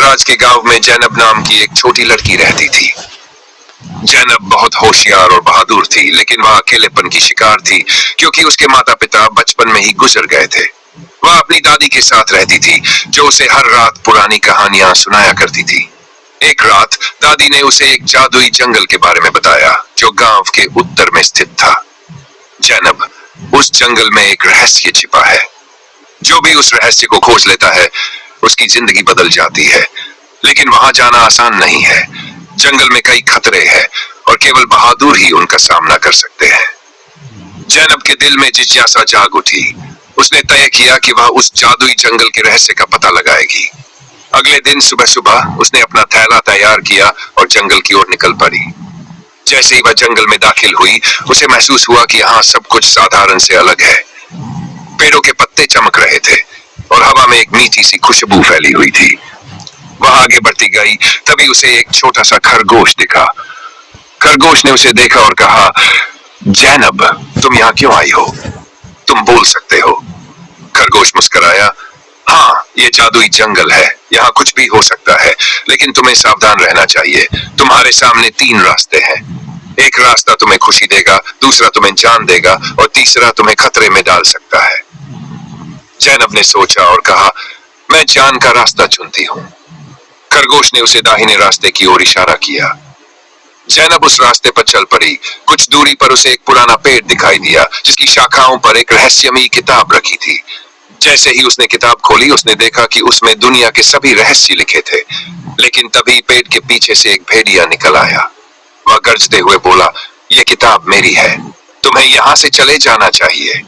दूरदराज के गांव में जैनब नाम की एक छोटी लड़की रहती थी। जैनब बहुत होशियार और बहादुर थी, लेकिन वह अकेलेपन की शिकार थी क्योंकि उसके माता पिता बचपन में ही गुजर गए थे। वह अपनी दादी के साथ रहती थी, जो उसे हर रात पुरानी कहानियां सुनाया करती थी। एक रात दादी ने उसे एक जादुई जंगल के बारे में बताया, जो गांव के उत्तर में स्थित था। जैनब, उस जंगल में एक रहस्य छिपा है। जो भी उस रहस्य को खोज लेता है, उसकी जिंदगी बदल जाती है। लेकिन वहां जाना आसान नहीं है। जंगल में कई खतरे हैं और केवल बहादुर ही उनका सामना कर सकते हैं। जैनब के दिल में जिज्ञासा जाग उठी। उसने तय किया कि वह उस जादुई जंगल के रहस्य का पता लगाएगी। अगले दिन सुबह सुबह उसने अपना थैला तैयार किया और जंगल की ओर निकल पड़ी। जैसे ही वह जंगल में दाखिल हुई, उसे महसूस हुआ कि यहाँ सब कुछ साधारण से अलग है। पेड़ों के पत्ते चमक रहे थे और हवा में एक मीठी सी खुशबू फैली हुई थी। वह आगे बढ़ती गई, तभी उसे एक छोटा सा खरगोश दिखा। खरगोश ने उसे देखा और कहा, जैनब, तुम यहाँ क्यों आई हो? तुम बोल सकते हो। खरगोश मुस्कुराया, हाँ, ये जादुई जंगल है, यहाँ कुछ भी हो सकता है, लेकिन तुम्हें सावधान रहना चाहिए। तुम्हारे सामने 3 रास्ते हैं। एक रास्ता तुम्हें खुशी देगा, दूसरा तुम्हें जान देगा और तीसरा तुम्हें खतरे में डाल सकता है। जैनब ने सोचा और कहा, मैं जान का रास्ता चुनती हूँ। खरगोश ने उसे दाहिने रास्ते की ओर इशारा किया। जैनब उस रास्ते पर चल पड़ी। कुछ दूरी पर उसे एक पुराना पेड़ दिखाई दिया, जिसकी शाखाओं पर एक रहस्यमयी किताब रखी थी। जैसे ही उसने किताब खोली, उसने देखा कि उसमें दुनिया के सभी रहस्य लिखे थे। लेकिन तभी पेड़ के पीछे से एक भेड़िया निकल आया। वह गरजते हुए बोला, यह किताब मेरी है, तुम्हें यहाँ से चले जाना चाहिए।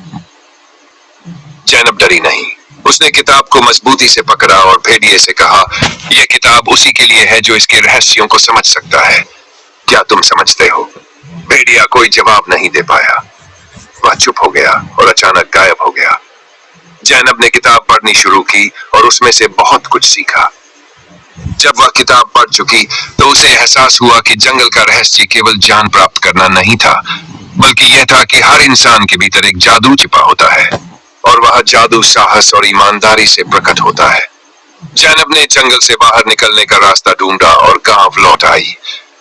जैनब डरी नहीं। उसने किताब को मजबूती से पकड़ा और भेड़िए से कहा, यह किताब उसी के लिए है जो इसके रहस्यों को समझ सकता है। क्या तुम समझते हो? भेड़िया कोई जवाब नहीं दे पाया। वह चुप हो गया और अचानक गायब हो गया। जैनब ने किताब पढ़नी शुरू की और उसमें से बहुत कुछ सीखा। जब वह किताब पढ़ चुकी, तो उसे एहसास हुआ कि जंगल का रहस्य केवल जान प्राप्त करना नहीं था, बल्कि यह था कि हर इंसान के भीतर एक जादू छिपा होता है और वह जादू साहस और ईमानदारी से प्रकट होता है। जैनब ने जंगल से बाहर निकलने का रास्ता ढूंढा और गांव लौट आई।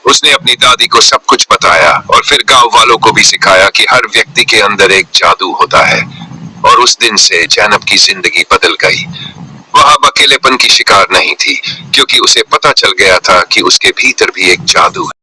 उसने अपनी दादी को सब कुछ बताया और फिर गांव वालों को भी सिखाया कि हर व्यक्ति के अंदर एक जादू होता है। और उस दिन से जैनब की जिंदगी बदल गई। वह अब अकेलेपन की शिकार नहीं थी, क्योंकि उसे पता चल गया था कि उसके भीतर भी एक जादू है।